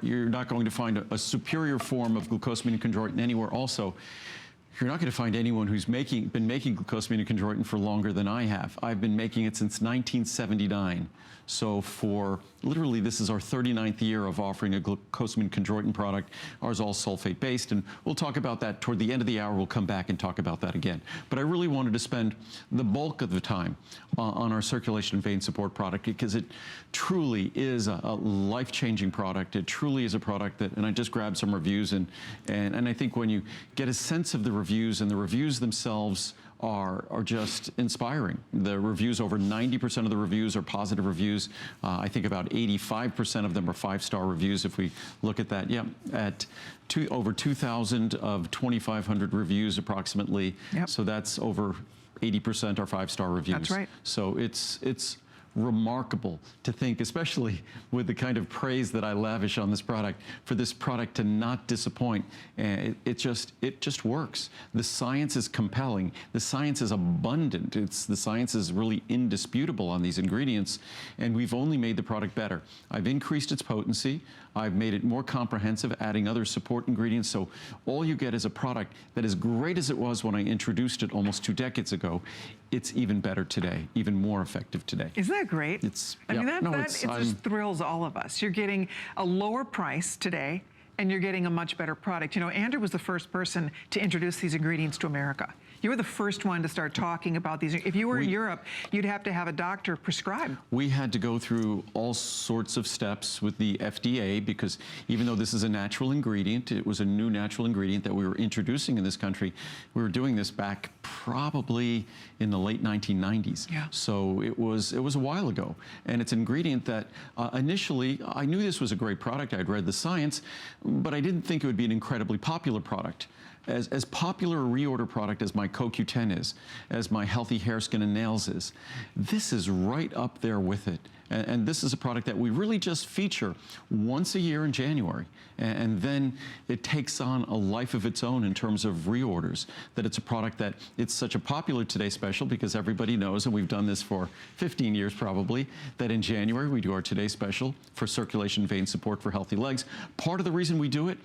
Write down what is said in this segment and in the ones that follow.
You're not going to find a superior form of glucosamine and chondroitin anywhere. Also, you're not going to find anyone who's been making glucosamine and chondroitin for longer than I have. I've been making it since 1979. So for literally, this is our 39th year of offering a glucosamine chondroitin product. Ours all sulfate based, and we'll talk about that toward the end of the hour. We'll come back and talk about that again. But I really wanted to spend the bulk of the time on our circulation and vein support product, because it truly is a life-changing product. It truly is a product that, and I just grabbed some reviews, and I think when you get a sense of the reviews, and the reviews themselves are just inspiring. The reviews, over 90% of the reviews are positive reviews. I think about 85% of them are 5-star reviews if we look at that. Yeah, at over 2,000 of 2,500 reviews approximately. Yep. So that's over 80% are 5-star reviews. That's right. So it's remarkable to think, especially with the kind of praise that I lavish on this product, for this product to not disappoint. It just works. The science is compelling. The science is abundant. The science is really indisputable on these ingredients, and we've only made the product better. I've increased its potency. I've made it more comprehensive, adding other support ingredients. So all you get is a product that, as great as it was when I introduced it almost 2 decades ago, it's even better today, even more effective today. Isn't that great? I mean, it just thrills all of us. You're getting a lower price today, and you're getting a much better product. You know, Andrew was the first person to introduce these ingredients to America. You were the first one to start talking about these. If you were in Europe, you'd have to have a doctor prescribe. We had to go through all sorts of steps with the FDA, because even though this is a natural ingredient, it was a new natural ingredient that we were introducing in this country. We were doing this back probably in the late 1990s. Yeah. So it was a while ago. And it's an ingredient that initially, I knew this was a great product. I'd read the science, but I didn't think it would be an incredibly popular product. As popular a reorder product as my CoQ10 is, as my Healthy Hair, Skin, and Nails is, this is right up there with it. And this is a product that we really just feature once a year in January. And then it takes on a life of its own in terms of reorders. That it's a product that, it's such a popular Today Special, because everybody knows, and we've done this for 15 years probably, that in January we do our Today Special for circulation vein support for healthy legs. Part of the reason we do it,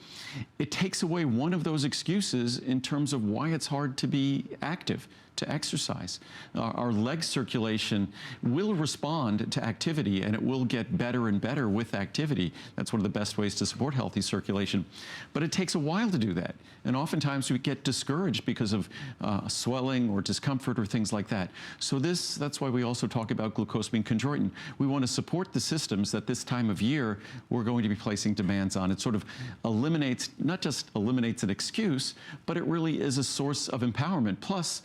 it takes away one of those excuses in terms of why it's hard to be active, to exercise. Our leg circulation will respond to activity, and it will get better and better with activity. That's one of the best ways to support healthy circulation. But it takes a while to do that. And oftentimes we get discouraged because of swelling or discomfort or things like that. So that's why we also talk about glucosamine chondroitin. We want to support the systems that this time of year we're going to be placing demands on. It sort of eliminates, not just eliminates an excuse, but it really is a source of empowerment. Plus,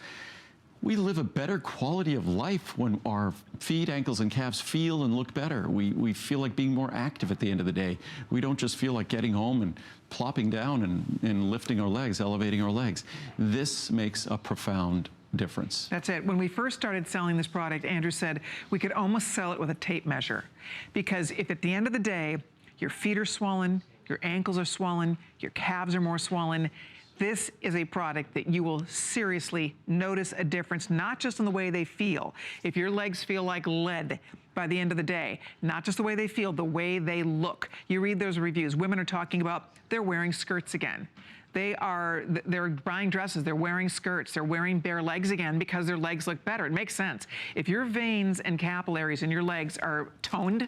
we live a better quality of life when our feet, ankles, and calves feel and look better. We feel like being more active at the end of the day. We don't just feel like getting home and plopping down and lifting our legs, elevating our legs. This makes a profound difference. That's it. When we first started selling this product, Andrew said we could almost sell it with a tape measure. Because if at the end of the day, your feet are swollen, your ankles are swollen, your calves are more swollen, this is a product that you will seriously notice a difference, not just in the way they feel. If your legs feel like lead by the end of the day, not just the way they feel, the way they look. You read those reviews. Women are talking about they're wearing skirts again. They're buying dresses, they're wearing skirts, they're wearing bare legs again because their legs look better. It makes sense. If your veins and capillaries in your legs are toned,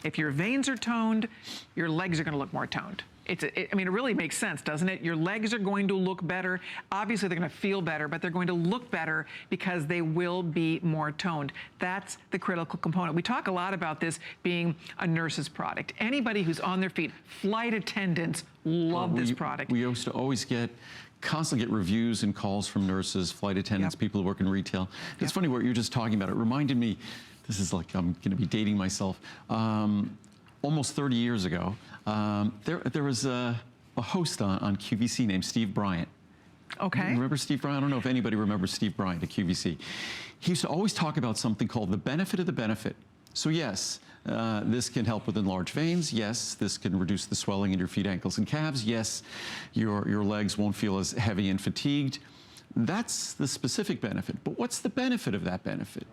if your veins are toned, your legs are gonna look more toned. I mean, it really makes sense, doesn't it? Your legs are going to look better. Obviously, they're going to feel better, but they're going to look better because they will be more toned. That's the critical component. We talk a lot about this being a nurse's product. Anybody who's on their feet, flight attendants, love this product. We used to always constantly get reviews and calls from nurses, flight attendants, people who work in retail. It's funny what you're just talking about. It reminded me, this is like I'm going to be dating myself. Almost 30 years ago, there was a host on QVC named Steve Bryant. Okay. Remember Steve Bryant? I don't know if anybody remembers Steve Bryant at QVC. He used to always talk about something called the benefit of the benefit. So yes, this can help with enlarged veins. Yes, this can reduce the swelling in your feet, ankles, and calves. Yes, your legs won't feel as heavy and fatigued. That's the specific benefit. But what's the benefit of that benefit?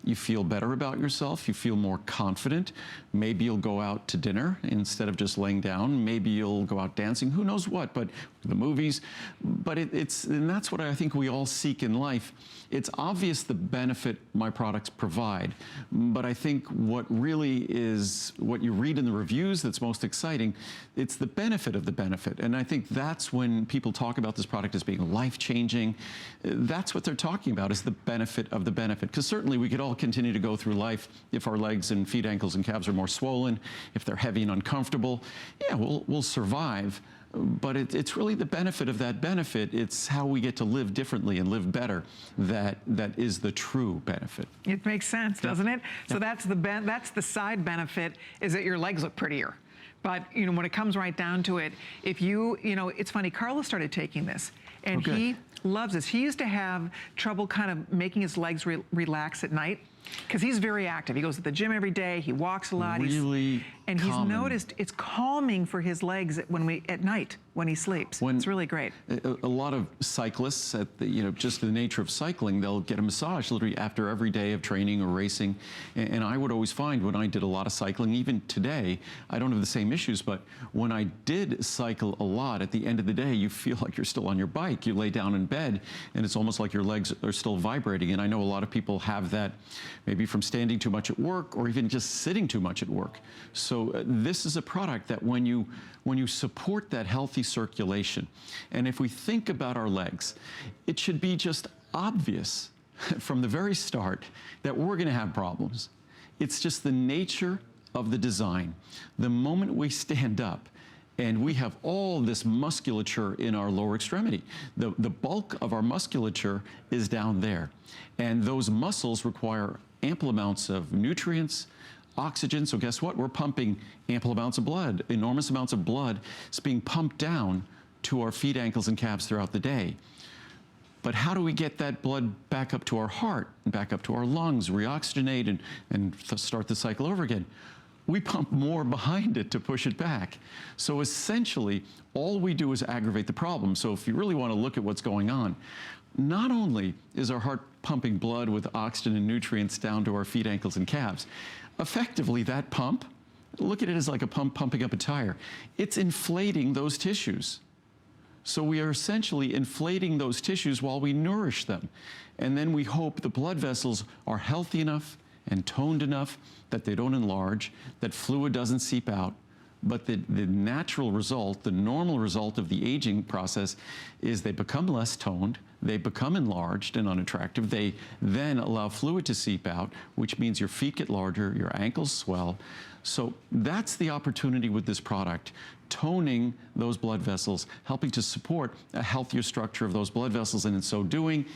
You feel better about yourself. You feel more confident. Maybe you'll go out to dinner instead of just laying down. Maybe you'll go out dancing. Who knows what? But the movies. But and that's what I think we all seek in life. It's obvious the benefit my products provide. But I think what really is what you read in the reviews that's most exciting. It's the benefit of the benefit. And I think that's when people talk about this product as being life-changing. That's what they're talking about, is the benefit of the benefit. Because certainly we could all continue to go through life if our legs and feet, ankles, and calves are more swollen, if they're heavy and uncomfortable. Yeah, we'll survive. But it's really the benefit of that benefit. It's how we get to live differently and live better that is the true benefit. It makes sense, doesn't it? So that's the side benefit, is that your legs look prettier. But, you know, when it comes right down to it, if you know, it's funny, Carlos started taking this, and he loves this. He used to have trouble kind of making his legs relax at night, because he's very active. He goes to the gym every day, he walks a lot. Really and he's noticed it's calming for his legs at night when he sleeps. It's really great. A lot of cyclists, just the nature of cycling, they'll get a massage literally after every day of training or racing. And I would always find when I did a lot of cycling, even today, I don't have the same issues, but when I did cycle a lot, at the end of the day, you feel like you're still on your bike. You lay down in bed, and it's almost like your legs are still vibrating. And I know a lot of people have that maybe from standing too much at work or even just sitting too much at work. So this is a product that when you support that healthy circulation, and if we think about our legs, it should be just obvious from the very start that we're going to have problems. It's just the nature of the design. The moment we stand up and we have all this musculature in our lower extremity, the bulk of our musculature is down there. And those muscles require ample amounts of nutrients, oxygen. So guess what? We're pumping ample amounts of blood. Enormous amounts of blood is being pumped down to our feet, ankles, and calves throughout the day. But how do we get that blood back up to our heart and back up to our lungs, reoxygenate and start the cycle over again? We pump more behind it to push it back. So essentially, all we do is aggravate the problem. So if you really want to look at what's going on, not only is our heart pumping blood with oxygen and nutrients down to our feet, ankles, and calves, effectively that pump, look at it as like a pump pumping up a tire. It's inflating those tissues. So we are essentially inflating those tissues while we nourish them. And then we hope the blood vessels are healthy enough and toned enough that they don't enlarge, that fluid doesn't seep out. But the natural result, the normal result of the aging process is they become less toned, they become enlarged and unattractive. They then allow fluid to seep out, which means your feet get larger, your ankles swell. So that's the opportunity with this product, toning those blood vessels, helping to support a healthier structure of those blood vessels, and in so doing,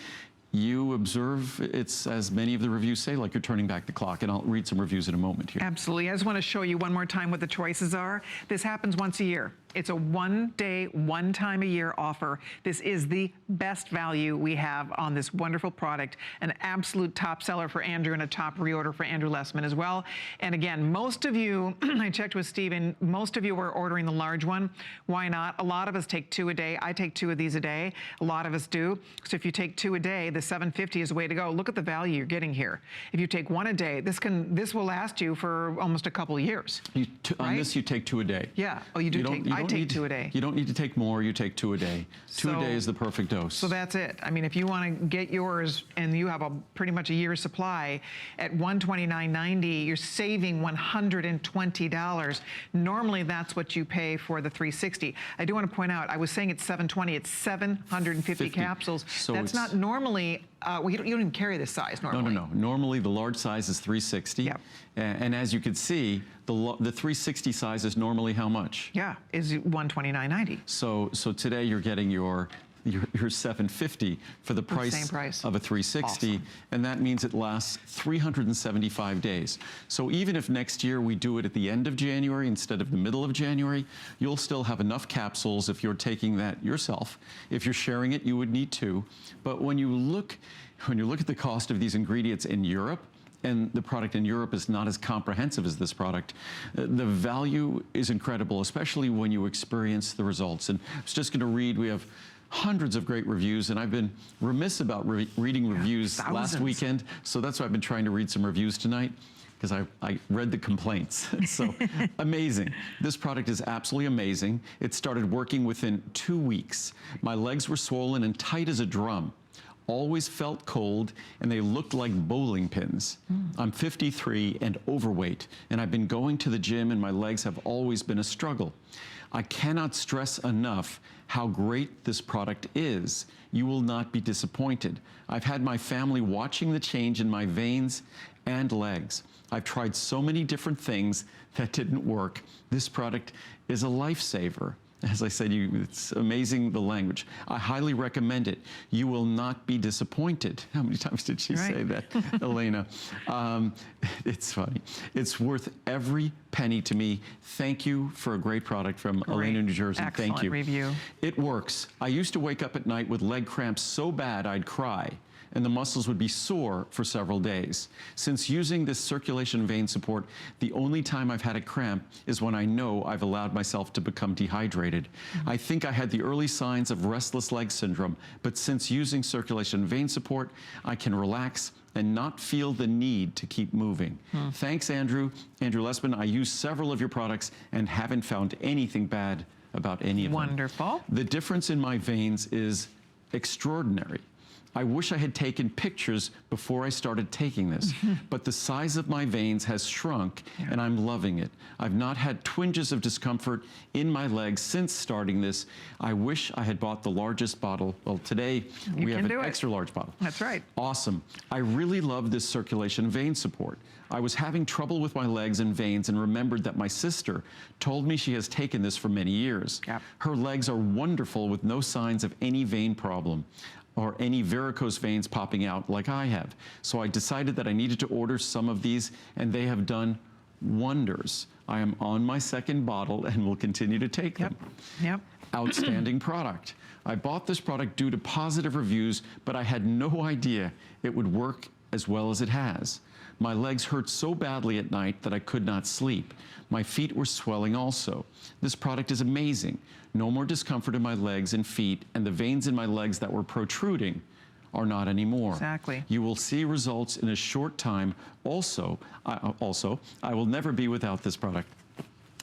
you observe, it's, as many of the reviews say, like you're turning back the clock. And I'll read some reviews in a moment here. Absolutely. I just want to show you one more time what the choices are. This happens once a year. It's a one-day, one-time-a-year offer. This is the best value we have on this wonderful product, an absolute top seller for Andrew and a top reorder for Andrew Lessman as well. And again, most of you, I checked with Steven, most of you were ordering the large one. Why not? A lot of us take 2 a day. I take 2 of these a day. A lot of us do. So if you take 2 a day, the $750 is the way to go. Look at the value you're getting here. If you take 1 a day, this will last you for almost a couple of years. Right? On this, you take 2 a day. Yeah. Oh, you do take. I take 2 a day. You don't need to take more. You take 2 a day. 2 a day is the perfect dose. So that's it. I mean, if you want to get yours and you have pretty much a year's supply at $129.90, you're saving $120. Normally, that's what you pay for the 360. I do want to point out, I was saying it's $720. It's 750 capsules. So that's not normally. You don't even carry this size normally. No. Normally, the large size is 360. Yep. And as you can see, the 360 size is normally how much? Yeah, is $129.90. So today you're getting your $750 for the price of a 360, awesome. And that means it lasts 375 days. So even if next year we do it at the end of January instead of the middle of January, you'll still have enough capsules if you're taking that yourself. If you're sharing it, you would need 2. But when you look at the cost of these ingredients in Europe, and the product in Europe is not as comprehensive as this product, the value is incredible, especially when you experience the results. And I was just going to read, we have hundreds of great reviews, and I've been remiss about reading reviews last thousands. weekend, so that's why I've been trying to read some reviews tonight, because I read the complaints. So amazing. This product is absolutely amazing. It started working within 2 weeks. My legs were swollen and tight as a drum. Always felt cold, and they looked like bowling pins. I'm 53 and overweight, and I've been going to the gym, and my legs have always been a struggle. I cannot stress enough how great this product is. You will not be disappointed. I've had my family watching the change in my veins and legs. I've tried so many different things that didn't work. This product is a lifesaver. As I said, it's amazing, the language. I highly recommend it. You will not be disappointed. How many times did she say that, Elena? It's funny. It's worth every penny to me. Thank you for a great product from Elena, New Jersey. Excellent Thank you. review. It works. I used to wake up at night with leg cramps so bad I'd cry, and the muscles would be sore for several days. Since using this circulation vein support, the only time I've had a cramp is when I know I've allowed myself to become dehydrated. I think I had the early signs of restless leg syndrome, but since using circulation vein support, I can relax and not feel the need to keep moving. Thanks, Andrew. Andrew Lessman, I use several of your products and haven't found anything bad about any of them. Wonderful. The difference in my veins is extraordinary. I wish I had taken pictures before I started taking this, but the size of my veins has shrunk and I'm loving it. I've not had twinges of discomfort in my legs since starting this. I wish I had bought the largest bottle. Well, today we have an extra large bottle. That's right. Awesome. I really love this circulation vein support. I was having trouble with my legs and veins and remembered that my sister told me she has taken this for many years. Her legs are wonderful with no signs of any vein problem or any varicose veins popping out like I have. So I decided that I needed to order some of these, and they have done wonders. I am on my second bottle and will continue to take them. Outstanding product. I bought this product due to positive reviews, but I had no idea it would work as well as it has. My legs hurt so badly at night that I could not sleep. My feet were swelling also. This product is amazing. No more discomfort in my legs and feet, and the veins in my legs that were protruding are not anymore. Exactly. You will see results in a short time. Also, I will never be without this product.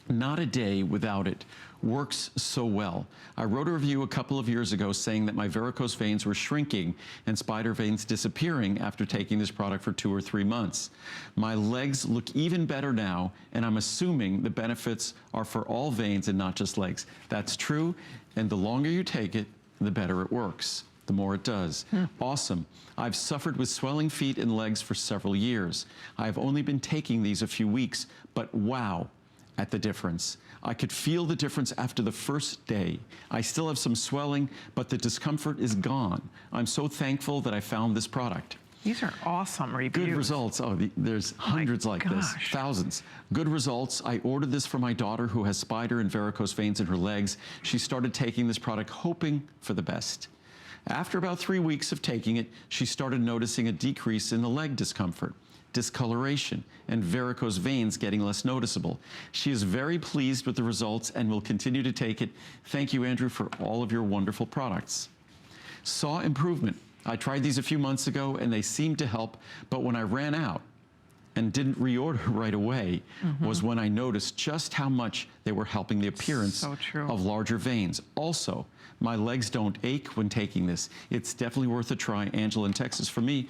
Not a day without it. Works so well. I wrote a review a couple of years ago saying that my varicose veins were shrinking and spider veins disappearing after taking this product for 2 or 3 months. My legs look even better now, and I'm assuming the benefits are for all veins and not just legs. That's true, and the longer you take it, the better it works. The more it does. Awesome. I've suffered with swelling feet and legs for several years. I've only been taking these a few weeks, but wow, at the difference. I could feel the difference after the first day. I still have some swelling, but the discomfort is gone. I'm so thankful that I found this product. These are awesome reviews. Good results. Oh, there's hundreds like this, thousands. Good results. I ordered this for my daughter who has spider and varicose veins in her legs. She started taking this product hoping for the best. After about 3 weeks of taking it, she started noticing a decrease in the leg discomfort, discoloration, and varicose veins getting less noticeable. She is very pleased with the results and will continue to take it. Thank you, Andrew, for all of your wonderful products. Saw improvement. I tried these a few months ago and they seemed to help, but when I ran out and didn't reorder right away was when I noticed just how much they were helping the appearance of larger veins. Also, my legs don't ache when taking this. It's definitely worth a try. Angela in Texas. For me,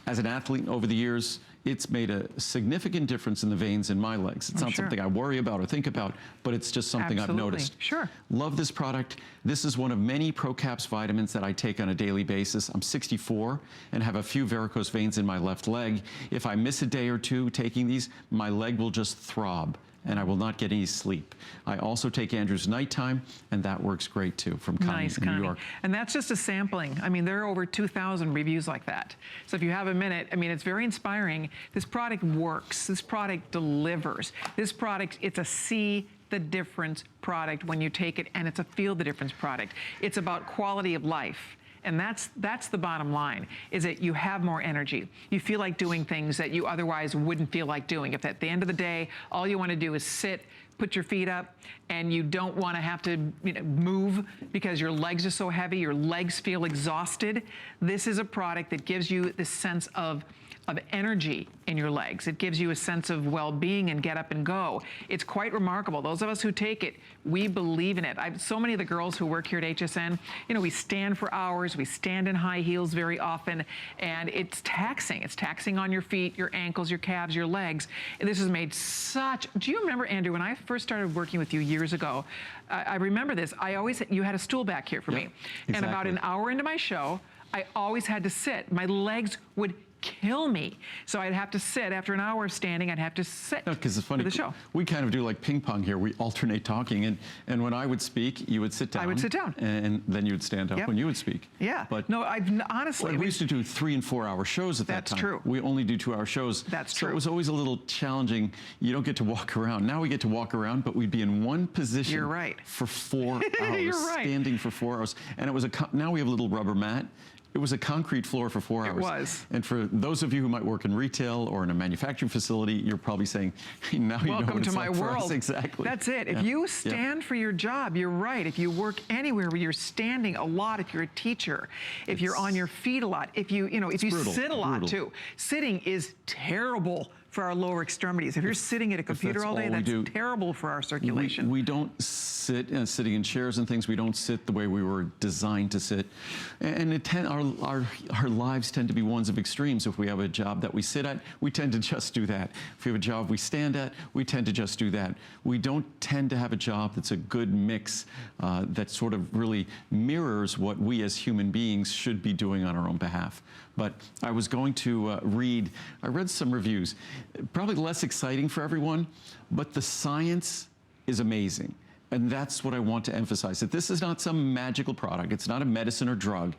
as an athlete over the years, it's made a significant difference in the veins in my legs. It's not something I worry about or think about, but it's just something I've noticed. Love this product. This is one of many ProCaps vitamins that I take on a daily basis. I'm 64 and have a few varicose veins in my left leg. If I miss a day or two taking these, my leg will just throb and I will not get any sleep. I also take Andrew's nighttime, and that works great too, from Connie in New York. And that's just a sampling. I mean, there are over 2,000 reviews like that. So if you have a minute, I mean, it's very inspiring. This product works. This product delivers. This product, it's a see the difference product when you take it, and it's a feel the difference product. It's about quality of life. And that's the bottom line, is that you have more energy. You feel like doing things that you otherwise wouldn't feel like doing. If at the end of the day, all you want to do is sit, put your feet up and you don't want to have to move because your legs are so heavy, your legs feel exhausted, this is a product that gives you this sense of energy in your legs. It gives you a sense of well-being and get up and go. It's quite remarkable. Those of us who take it, we believe in it. So many of the girls who work here at HSN, we stand for hours, we stand in high heels very often, and it's taxing. It's taxing on your feet, your ankles, your calves, your legs. And this has made such, do you remember, Andrew, when I first started working with you years ago, I remember this, you had a stool back here for me. Exactly. And about an hour into my show, I always had to sit. My legs would kill me. So I'd have to sit. After an hour of standing, I'd have to sit because it's funny, for the show. We kind of do like ping pong here. We alternate talking, and when I would speak, you would sit down. I would sit down. And then you would stand up when you would speak. Yeah. But no, honestly. We used to do 3- and 4-hour shows at that time. That's true. We only do 2-hour shows. That's true. So it was always a little challenging. You don't get to walk around. Now we get to walk around, but we'd be in one position. You're right. For 4 hours. You're right. Standing for 4 hours. And it was now we have a little rubber mat. It was a concrete floor for 4 hours. It was. And for those of you who might work in retail or in a manufacturing facility, you're probably saying, now you know what Welcome to it's my like for us. world. Exactly. That's it. If you stand for your job, you're right. If you work anywhere where you're standing a lot, if you're a teacher, if you're on your feet a lot, if you sit a lot too. Sitting is terrible for our lower extremities. If you're sitting at a computer all day, that's terrible for our circulation. We don't sit, sitting in chairs and things, we don't sit the way we were designed to sit. And our lives tend to be ones of extremes. If we have a job that we sit at, we tend to just do that. If we have a job we stand at, we tend to just do that. We don't tend to have a job that's a good mix that sort of really mirrors what we as human beings should be doing on our own behalf. But I was going to I read some reviews, probably less exciting for everyone, but the science is amazing. And that's what I want to emphasize, that this is not some magical product. It's not a medicine or drug.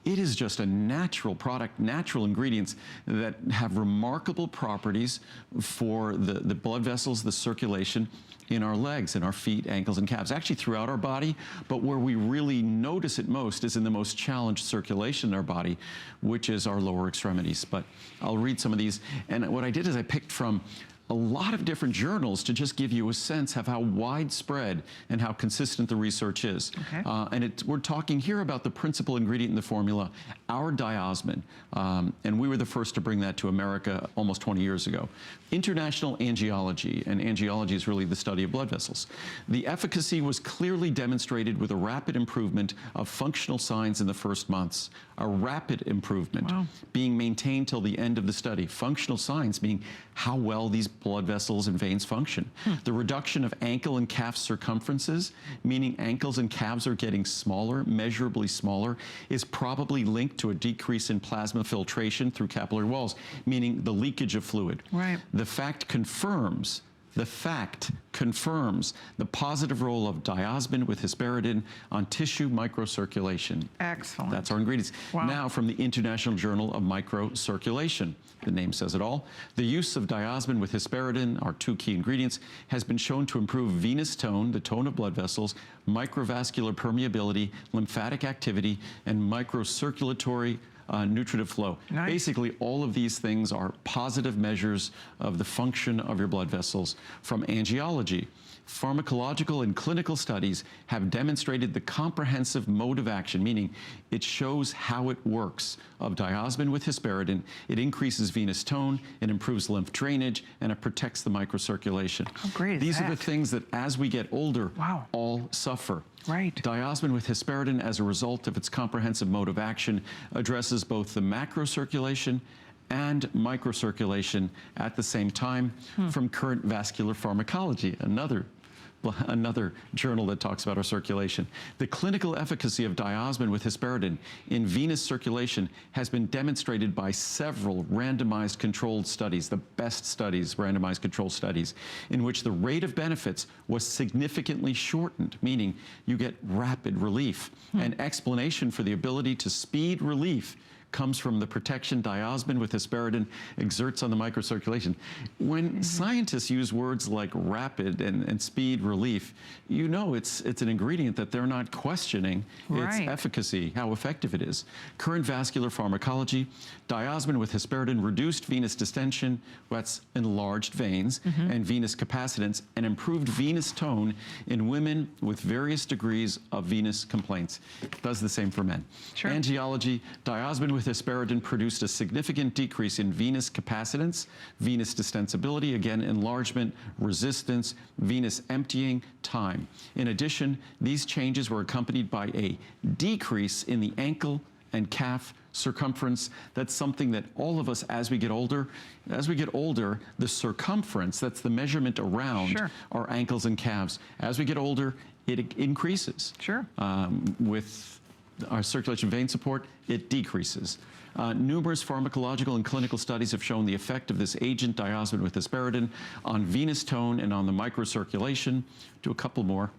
It is just a natural product, natural ingredients that have remarkable properties for the blood vessels, the circulation in our legs, in our feet, ankles, and calves, actually throughout our body. But where we really notice it most is in the most challenged circulation in our body, which is our lower extremities. But I'll read some of these. And what I did is I picked from a lot of different journals to just give you a sense of how widespread and how consistent the research is. Okay. And we're talking here about the principal ingredient in the formula, our diosmin. And we were the first to bring that to America almost 20 years ago. International angiology, and angiology is really the study of blood vessels. The efficacy was clearly demonstrated with a rapid improvement of functional signs in the first months. A rapid improvement being maintained till the end of the study. Functional signs meaning how well these blood vessels and veins function. The reduction of ankle and calf circumferences, meaning ankles and calves are getting smaller, measurably smaller, is probably linked to a decrease in plasma filtration through capillary walls, meaning the leakage of fluid. Right. The fact confirms the positive role of diosmin with hesperidin on tissue microcirculation. Excellent. That's our ingredients. Wow. Now from the International Journal of Microcirculation. The name says it all. The use of diosmin with hesperidin, our 2 key ingredients, has been shown to improve venous tone, the tone of blood vessels, microvascular permeability, lymphatic activity, and microcirculatory nutritive flow. Nice. Basically, all of these things are positive measures of the function of your blood vessels. From angiology, pharmacological and clinical studies have demonstrated the comprehensive mode of action, meaning it shows how it works, of diosmin with hesperidin. It increases venous tone, it improves lymph drainage, and it protects the microcirculation. How great is These that? are the things that, as we get older, Wow. all suffer. Right. Diosmin with hesperidin, as a result of its comprehensive mode of action, addresses both the macrocirculation and microcirculation at the same time. From Current Vascular Pharmacology, another journal that talks about our circulation. The clinical efficacy of diosmin with hesperidin in venous circulation has been demonstrated by several randomized controlled studies, the best studies, randomized controlled studies, in which the rate of benefits was significantly shortened, meaning you get rapid relief. An explanation for the ability to speed relief comes from the protection diosmin with hesperidin exerts on the microcirculation. When scientists use words like rapid and speed relief, you know it's an ingredient that they're not questioning its efficacy, how effective it is. Current vascular pharmacology, diosmin with hesperidin reduced venous distension, that's enlarged veins, and venous capacitance, and improved venous tone in women with various degrees of venous complaints. Does the same for men. Sure. Angiology, diosmin with hesperidin produced a significant decrease in venous capacitance, venous distensibility, again, enlargement, resistance, venous emptying, time. In addition, these changes were accompanied by a decrease in the ankle and calf circumference. That's something that all of us, as we get older, the circumference, that's the measurement around our ankles and calves. As we get older, it increases. Sure. With our circulation vein support, it decreases. Numerous pharmacological and clinical studies have shown the effect of this agent, diosmin with hesperidin, on venous tone and on the microcirculation. Do a couple more.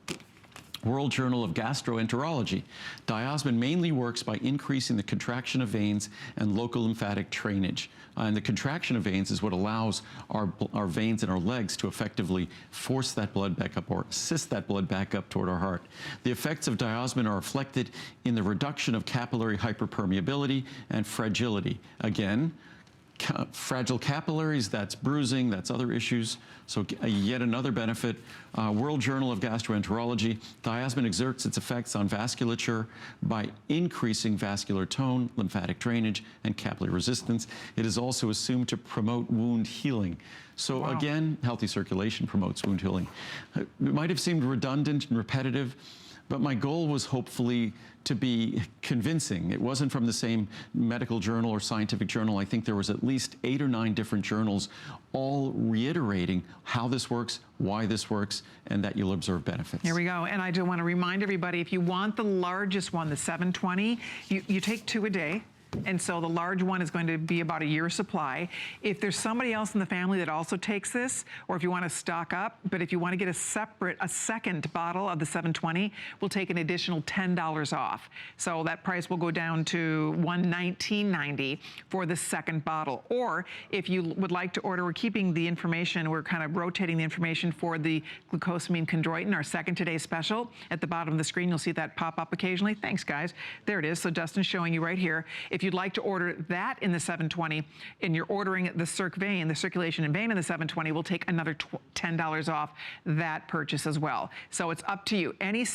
World Journal of Gastroenterology. Diosmin mainly works by increasing the contraction of veins and local lymphatic drainage. And the contraction of veins is what allows our veins in our legs to effectively force that blood back up or assist that blood back up toward our heart. The effects of diosmin are reflected in the reduction of capillary hyperpermeability and fragility. Again, fragile capillaries, that's bruising, that's other issues. So yet another benefit. World Journal of Gastroenterology, diosmin exerts its effects on vasculature by increasing vascular tone, lymphatic drainage, and capillary resistance. It is also assumed to promote wound healing. So again, healthy circulation promotes wound healing. It might have seemed redundant and repetitive, but my goal was hopefully to be convincing. It wasn't from the same medical journal or scientific journal. I think there was at least 8 or 9 different journals all reiterating how this works, why this works, and that you'll observe benefits. Here we go. And I do want to remind everybody, if you want the largest one, the 720, you take 2 a day. And so the large one is going to be about a year's supply. If there's somebody else in the family that also takes this, or if you want to stock up, but if you want to get a second bottle of the 720, we'll take an additional $10 off. So that price will go down to $119.90 for the second bottle. Or if you would like to order, we're keeping the information, we're kind of rotating the information for the glucosamine chondroitin, our second today special. At the bottom of the screen, you'll see that pop up occasionally. Thanks, guys. There it is. So Dustin's showing you right here. If you'd like to order that in the 720 and you're ordering the Circ Vein, the circulation and vein in the 720, we'll take another $10 off that purchase as well. So it's up to you. Any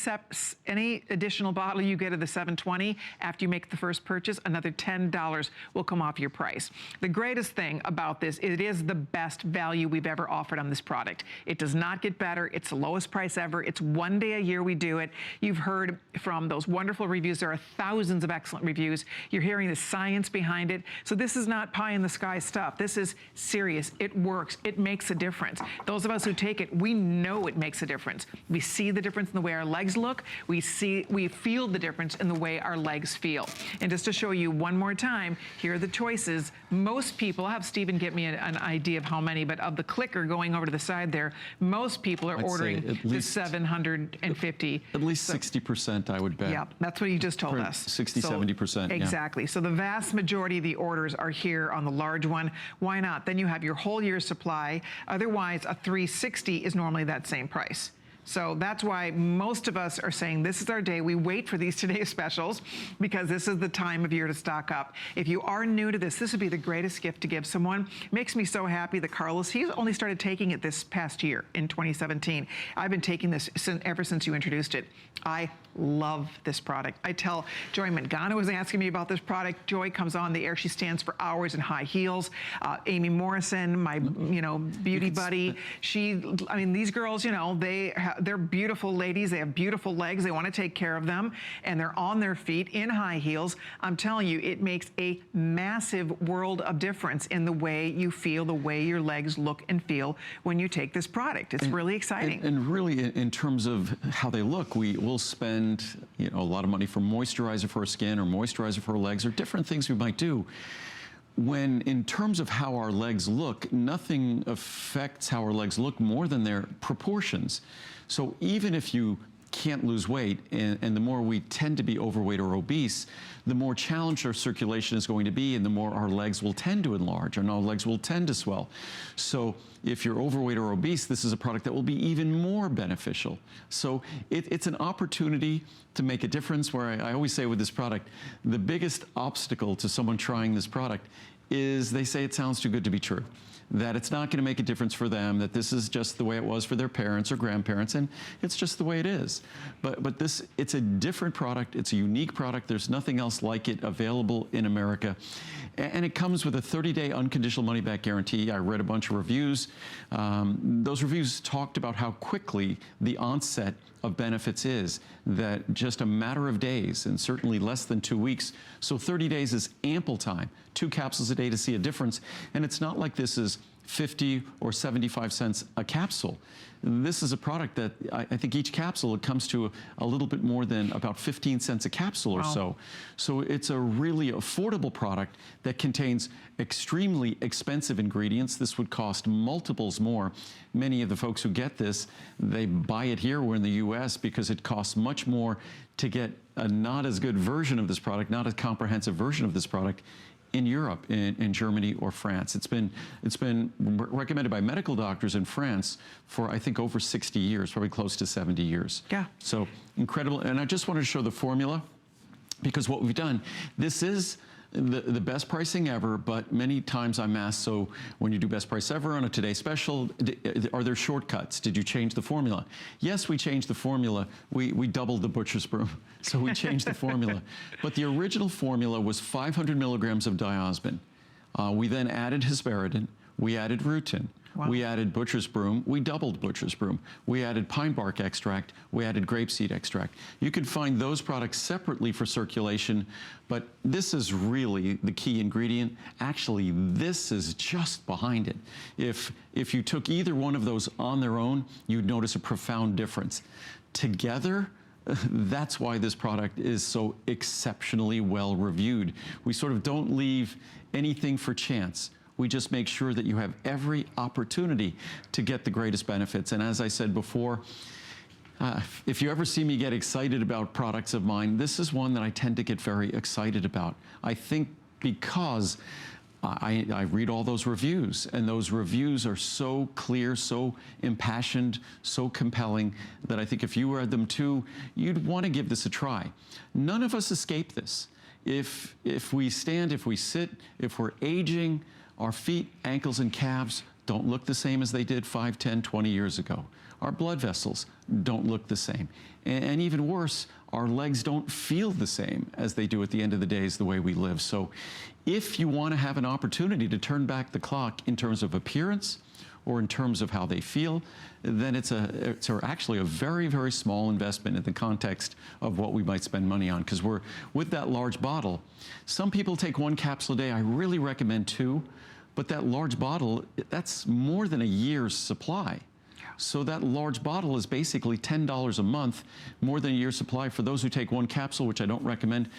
additional bottle you get of the 720 after you make the first purchase, another $10 will come off your price. The greatest thing about this, it is the best value we've ever offered on this product. It does not get better. It's the lowest price ever. It's 1 day a year we do it. You've heard from those wonderful reviews. There are thousands of excellent reviews. You're hearing the science behind it. So this is not pie in the sky stuff. This is serious. It works. It makes a difference. Those of us who take it, we know it makes a difference. We see the difference in the way our legs look. We feel the difference in the way our legs feel. And just to show you one more time, here are the choices. Most people, I'll have Stephen get me an idea of how many, but of the clicker going over to the side there, most people are ordering the 750. At least 60%, I would bet. Yeah, that's what you just told us. 60, 70%. Exactly. So the vast majority of the orders are here on the large one. Why not? Then you have your whole year's supply. Otherwise, a 360 is normally that same price. So that's why most of us are saying this is our day. We wait for these today's specials because this is the time of year to stock up. If you are new to this would be the greatest gift to give someone. Makes me so happy that Carlos, he's only started taking it this past year in 2017. I've been taking this ever since you introduced it. I love this product. I tell Joy Mangano was asking me about this product. Joy comes on the air. She stands for hours in high heels. Amy Morrison, my beauty buddy. I mean, these girls, they're beautiful ladies. They have beautiful legs. They want to take care of them, and they're on their feet in high heels. I'm telling you, it makes a massive world of difference in the way you feel, the way your legs look and feel when you take this product. It's really exciting. And really, in terms of how they look, we'll spend a lot of money for moisturizer for our skin or moisturizer for our legs or different things we might do. When in terms of how our legs look, nothing affects how our legs look more than their proportions. So even if you can't lose weight, and the more we tend to be overweight or obese, the more challenged our circulation is going to be, and the more our legs will tend to enlarge, and our legs will tend to swell. So if you're overweight or obese, this is a product that will be even more beneficial. So it's an opportunity to make a difference, where I always say with this product, the biggest obstacle to someone trying this product is they say it sounds too good to be true, that it's not going to make a difference for them, that this is just the way it was for their parents or grandparents, and it's just the way it is. But this, it's a different product. It's a unique product. There's nothing else like it available in America. And it comes with a 30-day unconditional money-back guarantee. I read a bunch of reviews. Those reviews talked about how quickly the onset of benefits is, that just a matter of days, and certainly less than 2 weeks. So 30 days is ample time, 2 capsules a day to see a difference. And it's not like this is 50 or 75 cents a capsule. This is a product that I think each capsule, it comes to a little bit more than about 15 cents a capsule or so. So it's a really affordable product that contains extremely expensive ingredients. This would cost multiples more. Many of the folks who get this, they buy it here. We're in the US because it costs much more to get a not as good version of this product, not a comprehensive version of this product in Europe, in Germany or France. It's been recommended by medical doctors in France for, I think, over 60 years, probably close to 70 years. Yeah. So incredible. And I just wanted to show the formula, because what we've done, this is the best pricing ever, but many times I'm asked, so when you do best price ever on a Today Special, are there shortcuts? Did you change the formula? Yes, we changed the formula. We doubled the butcher's broom, so we changed the formula. But the original formula was 500 milligrams of diosmin. We then added hesperidin, we added rutin. Wow. We added butcher's broom. We doubled butcher's broom. We added pine bark extract. We added grapeseed extract. You can find those products separately for circulation, but this is really the key ingredient. Actually, this is just behind it. If you took either one of those on their own, you'd notice a profound difference. Together, that's why this product is so exceptionally well reviewed. We sort of don't leave anything for chance. We just make sure that you have every opportunity to get the greatest benefits. And as I said before, if you ever see me get excited about products of mine, this is one that I tend to get very excited about. I think because I read all those reviews, and those reviews are so clear, so impassioned, so compelling, that I think if you read them too, you'd want to give this a try. None of us escape this. If we stand, if we sit, if we're aging, our feet, ankles, and calves don't look the same as they did 5, 10, 20 years ago. Our blood vessels don't look the same. And even worse, our legs don't feel the same as they do at the end of the day, as the way we live. So if you want to have an opportunity to turn back the clock in terms of appearance or in terms of how they feel, then it's actually a very, very small investment in the context of what we might spend money on. Because we're with that large bottle, some people take 1 capsule a day. I really recommend 2, but that large bottle, that's more than a year's supply. So that large bottle is basically $10 a month, more than a year's supply. For those who take 1 capsule, which I don't recommend,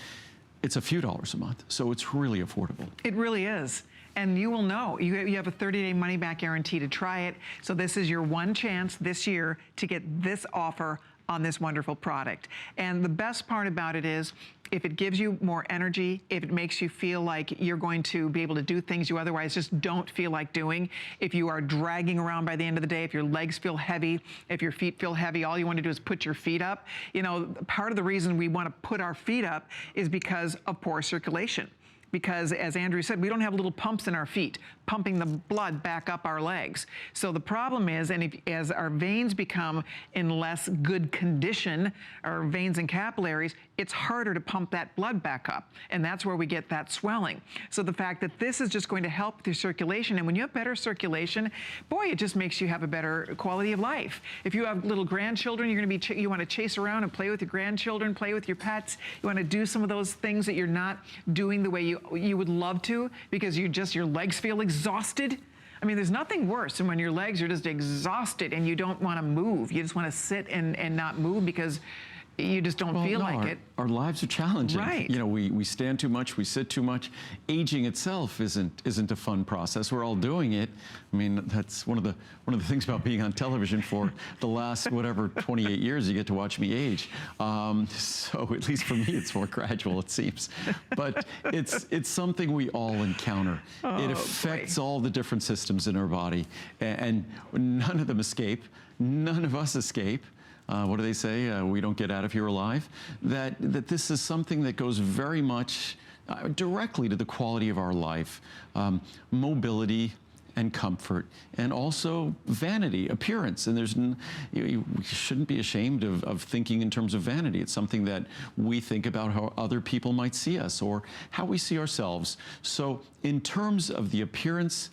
it's a few dollars a month. So it's really affordable. It really is. And you will know. You have a 30-day money-back guarantee to try it. So this is your one chance this year to get this offer on this wonderful product. And the best part about it is, if it gives you more energy, if it makes you feel like you're going to be able to do things you otherwise just don't feel like doing, if you are dragging around by the end of the day, if your legs feel heavy, if your feet feel heavy, all you want to do is put your feet up. You know, part of the reason we want to put our feet up is because of poor circulation. Because, as Andrew said, we don't have little pumps in our feet pumping the blood back up our legs. So the problem is, and as our veins become in less good condition, our veins and capillaries, it's harder to pump that blood back up. And that's where we get that swelling. So the fact that this is just going to help with your circulation, and when you have better circulation, boy, it just makes you have a better quality of life. If you have little grandchildren, you're going to be, you want to chase around and play with your grandchildren, play with your pets. You want to do some of those things that you're not doing the way you would love to, because your legs feel exhausted. I mean, there's nothing worse than when your legs are just exhausted and you don't want to move. You just want to sit and not move because you just don't feel no, like it. Our lives are challenging. Right. You know, we stand too much, we sit too much. Aging itself isn't a fun process. We're all doing it. I mean, that's one of the things about being on television for the last, whatever, 28 years, you get to watch me age. So at least for me, it's more gradual, it seems. But it's something we all encounter. It affects all the different systems in our body, and none of them escape. None of us escape. What do they say? We don't get out of here alive. That this is something that goes very much directly to the quality of our life, mobility and comfort, and also vanity, appearance. And we shouldn't be ashamed of thinking in terms of vanity. It's something that we think about how other people might see us or how we see ourselves. So in terms of the appearance,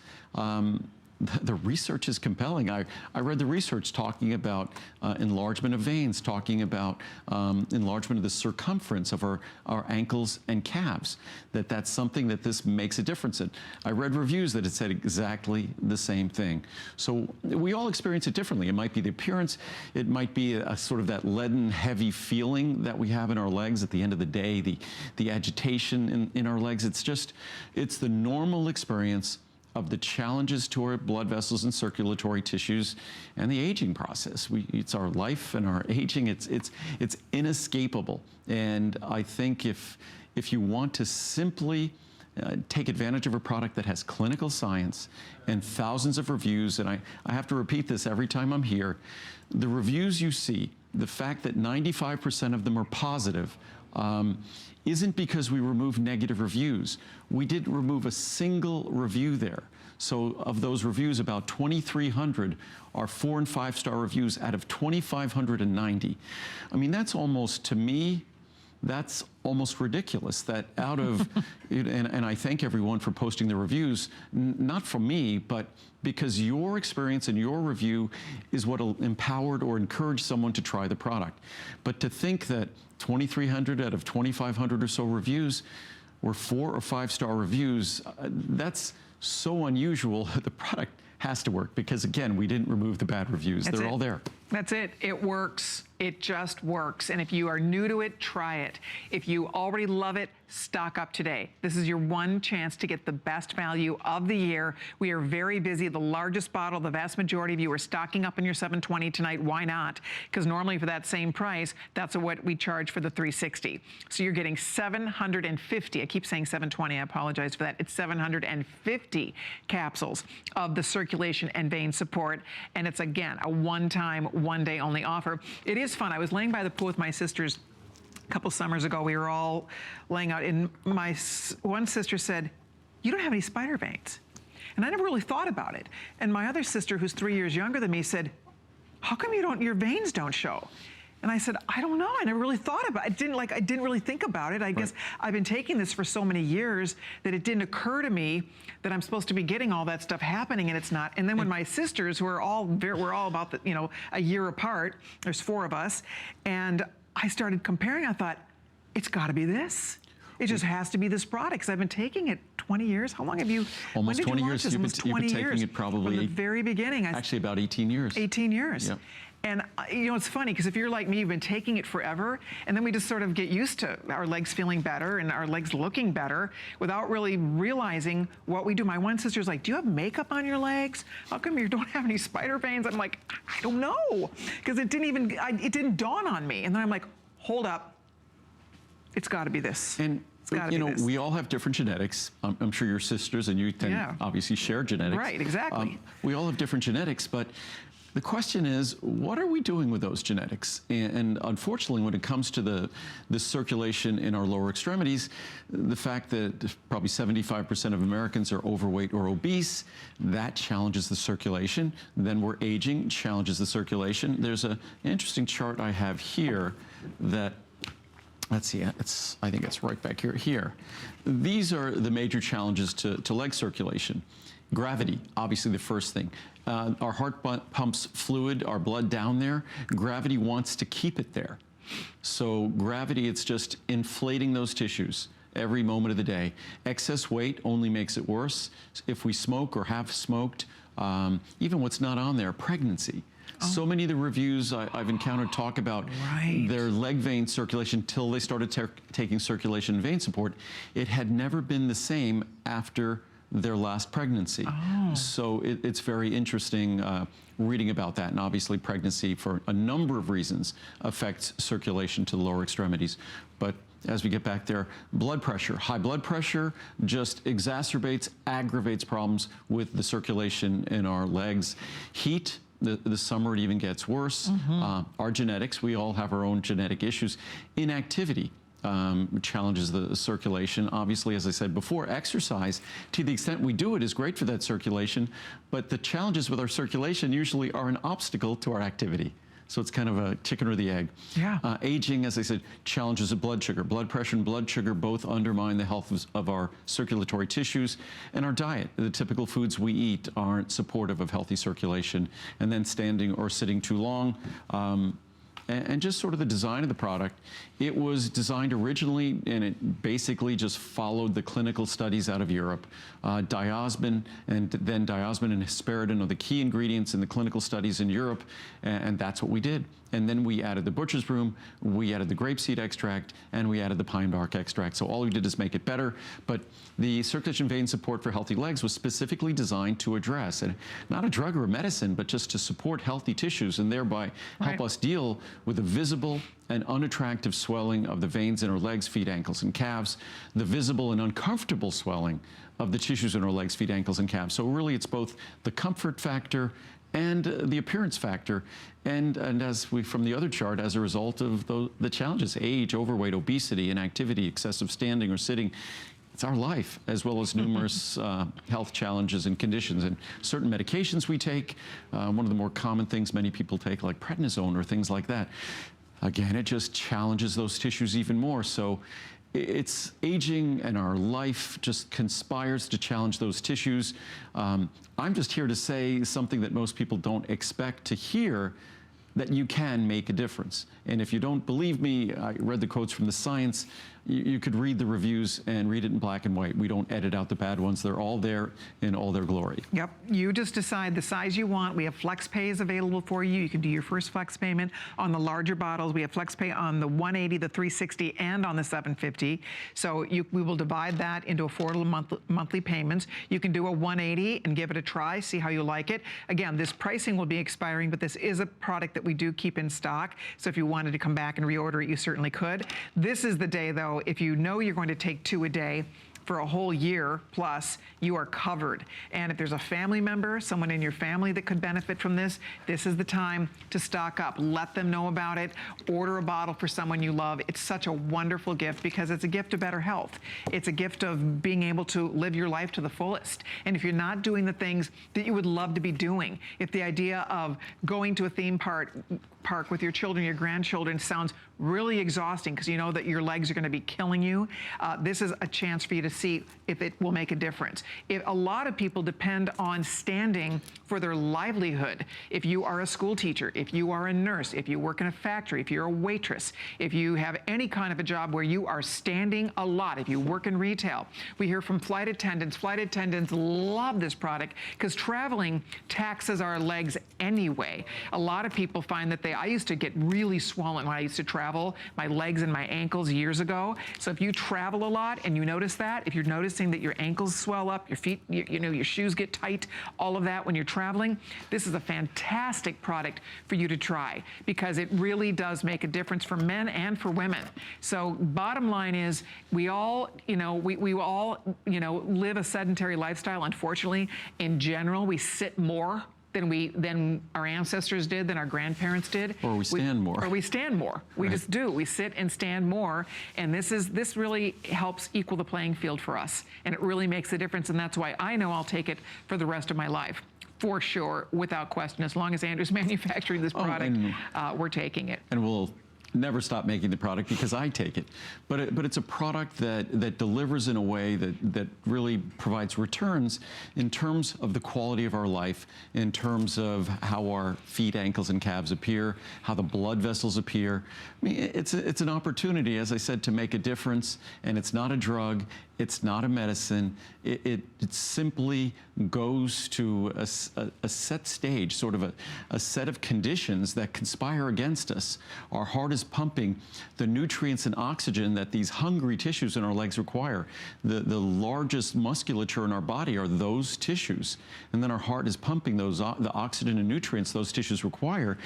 the research is compelling. I read the research talking about enlargement of veins, talking about enlargement of the circumference of our ankles and calves, that's something that this makes a difference in. I read reviews that it said exactly the same thing. So we all experience it differently. It might be the appearance, it might be a sort of that leaden, heavy feeling that we have in our legs at the end of the day, the agitation in our legs. It's the normal experience of the challenges to our blood vessels and circulatory tissues and the aging process. It's our life and our aging. It's inescapable. And I think if you want to simply take advantage of a product that has clinical science and thousands of reviews, and I have to repeat this every time I'm here, the reviews you see, the fact that 95% of them are positive, isn't because we removed negative reviews. We didn't remove a single review there. So of those reviews, about 2,300 are 4- and 5-star reviews out of 2,590. I mean, that's almost, to me, that's almost ridiculous that out of, and I thank everyone for posting the reviews, not from me, but because your experience and your review is what empowered or encouraged someone to try the product. But to think that 2,300 out of 2,500 or so reviews were 4- or 5-star reviews, that's so unusual. The product has to work because, again, we didn't remove the bad reviews. They're all there. That's it. It works. It just works. And if you are new to it, try it. If you already love it, stock up today. This is your one chance to get the best value of the year. We are very busy. The largest bottle, the vast majority of you are stocking up in your 720 tonight. Why not? Because normally for that same price, that's what we charge for the 360. So you're getting 750. I keep saying 720. I apologize for that. It's 750 capsules of the circulation and vein support. And it's, again, a one-time, one-day only offer. It is fun. I was laying by the pool with my sisters a couple summers ago. We were all laying out, and my one sister said, "You don't have any spider veins." And I never really thought about it. And my other sister, who's 3 years younger than me, said, "How come your veins don't show?" And I said, "I don't know. I never really thought about it. I didn't really think about it. I guess I've been taking this for so many years that it didn't occur to me that I'm supposed to be getting all that stuff happening, and it's not." And then when my sisters, who are we're all about a year apart, there's 4 of us, and I started comparing, I thought, it's got to be this. It just has to be this product, because I've been taking it 20 years. How long have you? Almost 20 years. You've been taking it probably from the very beginning. Actually, about 18 years. 18 years. Yep. And it's funny, because if you're like me, you've been taking it forever, and then we just sort of get used to our legs feeling better and our legs looking better without really realizing what we do. My one sister's like, "Do you have makeup on your legs? How come you don't have any spider veins?" I'm like, "I don't know," because it didn't dawn on me. And then I'm like, hold up, it's got to be this. And we all have different genetics. I'm sure your sisters and you obviously share genetics. Right, exactly. We all have different genetics, but the question is, what are we doing with those genetics? And unfortunately, when it comes to the circulation in our lower extremities, the fact that probably 75% of Americans are overweight or obese, that challenges the circulation. Then we're aging, challenges the circulation. There's an interesting chart I have here that, let's see, I think it's right back here. These are the major challenges to leg circulation. Gravity, obviously the first thing. Our heart pumps fluid, our blood down there. Gravity wants to keep it there. So gravity, it's just inflating those tissues every moment of the day. Excess weight only makes it worse. If we smoke or have smoked, even what's not on there, pregnancy. So many of the reviews I've encountered talk about their leg vein circulation till they started taking circulation and vein support. It had never been the same after their last pregnancy. So it's very interesting reading about that. And obviously pregnancy, for a number of reasons, affects circulation to the lower extremities. But as we get back there, blood pressure. High blood pressure just exacerbates, aggravates problems with the circulation in our legs. Heat, the summer it even gets worse. Our genetics, we all have our own genetic issues. Inactivity challenges the circulation. Obviously, as I said before, exercise, to the extent we do it, is great for that circulation, but the challenges with our circulation usually are an obstacle to our activity. So it's kind of a chicken or the egg. Yeah. Aging, as I said, challenges of blood sugar. Blood pressure and blood sugar both undermine the health of our circulatory tissues. And our diet, the typical foods we eat, aren't supportive of healthy circulation. And then standing or sitting too long. And just sort of the design of the product. It was designed originally, and it basically just followed the clinical studies out of Europe. Diosmin and hesperidin are the key ingredients in the clinical studies in Europe, and that's what we did. And then we added the butcher's broom, we added the grapeseed extract, and we added the pine bark extract. So all we did is make it better. But the circulation vein support for healthy legs was specifically designed to address, and not a drug or a medicine, but just to support healthy tissues and thereby help us deal with the visible and unattractive swelling of the veins in our legs, feet, ankles, and calves, the visible and uncomfortable swelling of the tissues in our legs, feet, ankles, and calves. So really it's both the comfort factor and the appearance factor, and as we, from the other chart, as a result of the challenges, age, overweight, obesity, inactivity, excessive standing or sitting, it's our life, as well as numerous health challenges and conditions. And certain medications we take, one of the more common things many people take, like prednisone or things like that, again, it just challenges those tissues even more. So it's aging and our life just conspires to challenge those tissues. I'm just here to say something that most people don't expect to hear, that you can make a difference. And if you don't believe me, I read the quotes from the science. You could read the reviews and read it in black and white. We don't edit out the bad ones. They're all there in all their glory. Yep. You just decide the size you want. We have flex pays available for you. You can do your first flex payment on the larger bottles. We have flex pay on the 180, the 360, and on the 750. So we will divide that into affordable monthly payments. You can do a 180 and give it a try, see how you like it. Again, this pricing will be expiring, but this is a product that we do keep in stock. So if you wanted to come back and reorder it, you certainly could. This is the day, though, if you know you're going to take 2 a day for a whole year plus, you are covered. And if there's a family member, someone in your family that could benefit from this is the time to stock up. Let them know about it. Order a bottle for someone you love. It's such a wonderful gift because it's a gift of better health. It's a gift of being able to live your life to the fullest. And if you're not doing the things that you would love to be doing, if the idea of going to a theme park with your children, your grandchildren sounds really exhausting because you know that your legs are going to be killing you, this is a chance for you to see if it will make a difference. A lot of people depend on standing for their livelihood. If you are a school teacher, if you are a nurse, if you work in a factory, if you're a waitress, if you have any kind of a job where you are standing a lot, if you work in retail, we hear from flight attendants. Flight attendants love this product because traveling taxes our legs anyway. A lot of people find that I used to get really swollen when I used to travel, my legs and my ankles years ago. So if you travel a lot and you notice that, if you're noticing that your ankles swell up, your feet, you know, your shoes get tight, all of that when you're traveling, this is a fantastic product for you to try because it really does make a difference for men and for women. So bottom line is we all, we all, live a sedentary lifestyle. Unfortunately, in general, we sit more than our ancestors did, than our grandparents did. Or we stand more. Or we stand more. We just do. We sit and stand more. And this really helps equal the playing field for us. And it really makes a difference. And that's why I know I'll take it for the rest of my life. For sure, without question. As long as Andrew's manufacturing this product, we're taking it. And we'll never stop making the product because I take it. But it's a product that delivers in a way that really provides returns in terms of the quality of our life, in terms of how our feet, ankles, and calves appear, how the blood vessels appear. I mean, it's an opportunity, as I said, to make a difference, and it's not a drug. It's not a medicine. It simply goes to a set stage, sort of a set of conditions that conspire against us. Our heart is pumping the nutrients and oxygen that these hungry tissues in our legs require. The largest musculature in our body are those tissues. And then our heart is pumping the oxygen and nutrients those tissues require.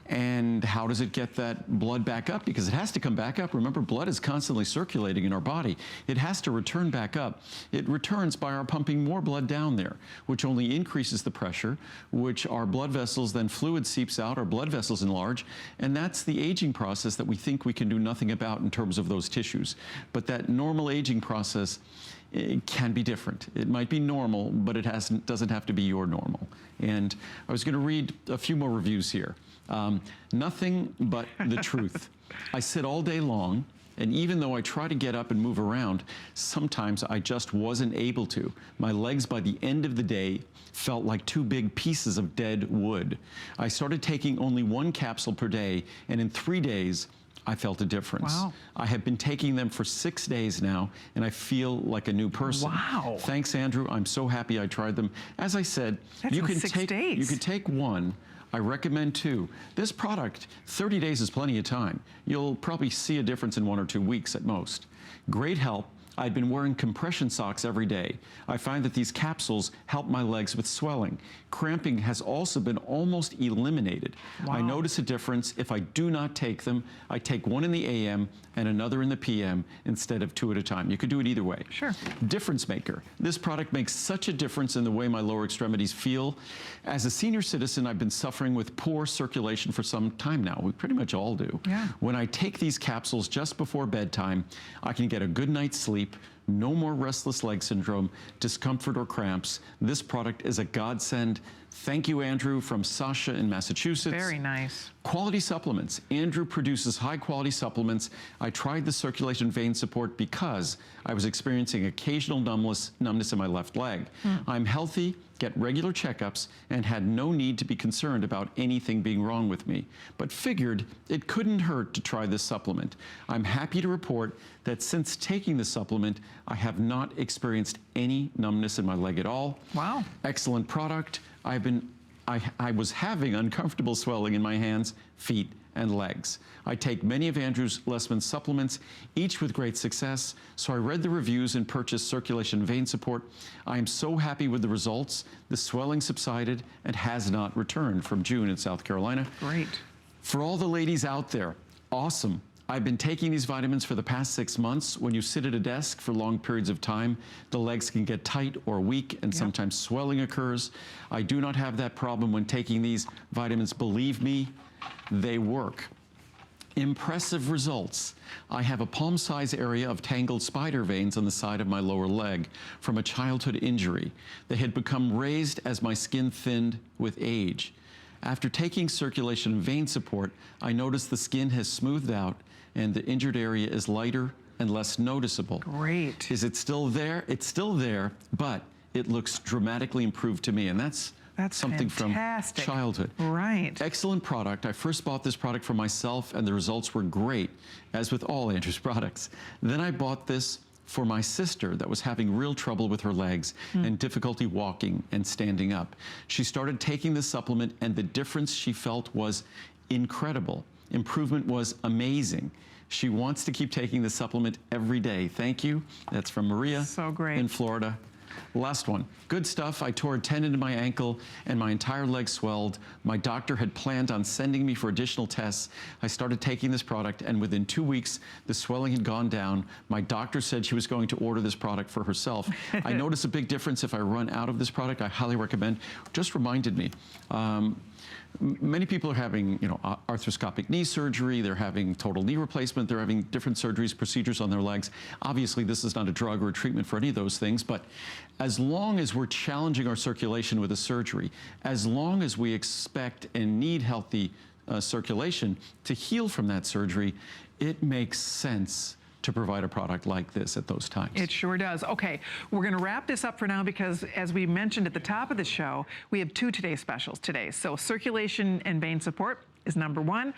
And how does it get that blood back up? Because it has to come back up. Remember, blood is constantly circulating in our body. It has to return back up. It returns by our pumping more blood down there, which only increases the pressure, which our blood vessels, then fluid seeps out, our blood vessels enlarge, and that's the aging process that we think we can do nothing about in terms of those tissues. But that normal aging process, it can be different. It might be normal, but it doesn't have to be your normal. And I was going to read a few more reviews here. Nothing but the truth. I sit all day long, and even though I try to get up and move around, sometimes I just wasn't able to. My legs by the end of the day felt like two big pieces of dead wood. I started taking only one capsule per day, and in 3 days, I felt a difference. Wow. I have been taking them for 6 days now, and I feel like a new person. Wow. Thanks, Andrew. I'm so happy I tried them. As I said, you can take one. I recommend 2. This product, 30 days is plenty of time. You'll probably see a difference in 1 or 2 weeks at most. Great help. I'd been wearing compression socks every day. I find that these capsules help my legs with swelling. Cramping has also been almost eliminated. Wow. I notice a difference if I do not take them. I take one in the AM and another in the PM instead of 2 at a time. You could do it either way. Sure. Difference maker. This product makes such a difference in the way my lower extremities feel. As a senior citizen, I've been suffering with poor circulation for some time now. We pretty much all do. Yeah. When I take these capsules just before bedtime, I can get a good night's sleep, no more restless leg syndrome, discomfort, or cramps. This product is a godsend. Thank you, Andrew, from Sasha in Massachusetts. Very nice. Quality supplements. Andrew produces high-quality supplements. I tried the circulation vein support because I was experiencing occasional numbness in my left leg. I'm healthy, get regular checkups, and had no need to be concerned about anything being wrong with me, but figured it couldn't hurt to try this supplement. I'm happy to report that since taking the supplement, I have not experienced any numbness in my leg at all. Wow. Excellent product. I was having uncomfortable swelling in my hands, feet, and legs. I take many of Andrew's Lessman supplements, each with great success, so I read the reviews and purchased circulation vein support. I am so happy with the results. The swelling subsided and has not returned from June in South Carolina. Great. For all the ladies out there, awesome. I've been taking these vitamins for the past 6 months. When you sit at a desk for long periods of time, the legs can get tight or weak, and sometimes swelling occurs. I do not have that problem when taking these vitamins. Believe me, they work. Impressive results. I have a palm-size area of tangled spider veins on the side of my lower leg from a childhood injury. They had become raised as my skin thinned with age. After taking circulation vein support, I noticed the skin has smoothed out and the injured area is lighter and less noticeable. Great. Is it still there? It's still there, but it looks dramatically improved to me, and that's something fantastic. From childhood. Right. Excellent product. I first bought this product for myself, and the results were great, as with all Andrew's products. Then I bought this for my sister that was having real trouble with her legs and difficulty walking and standing up. She started taking this supplement, and the difference she felt was incredible. Improvement was amazing. She wants to keep taking the supplement every day. Thank you. That's from Maria So great. in Florida. Last one. Good stuff. I tore a tendon in my ankle and my entire leg swelled. My doctor had planned on sending me for additional tests. I started taking this product, and within 2 weeks, the swelling had gone down. My doctor said she was going to order this product for herself. I notice a big difference if I run out of this product. I highly recommend. Just reminded me. Many people are having, arthroscopic knee surgery. They're having total knee replacement. They're having different surgeries, procedures on their legs. Obviously, this is not a drug or a treatment for any of those things, but as long as we're challenging our circulation with a surgery, as long as we expect and need healthy circulation to heal from that surgery, it makes sense to provide a product like this at those times. It sure does. Okay, we're going to wrap this up for now because, as we mentioned at the top of the show, we have two Today specials today. So circulation and vein support is number one.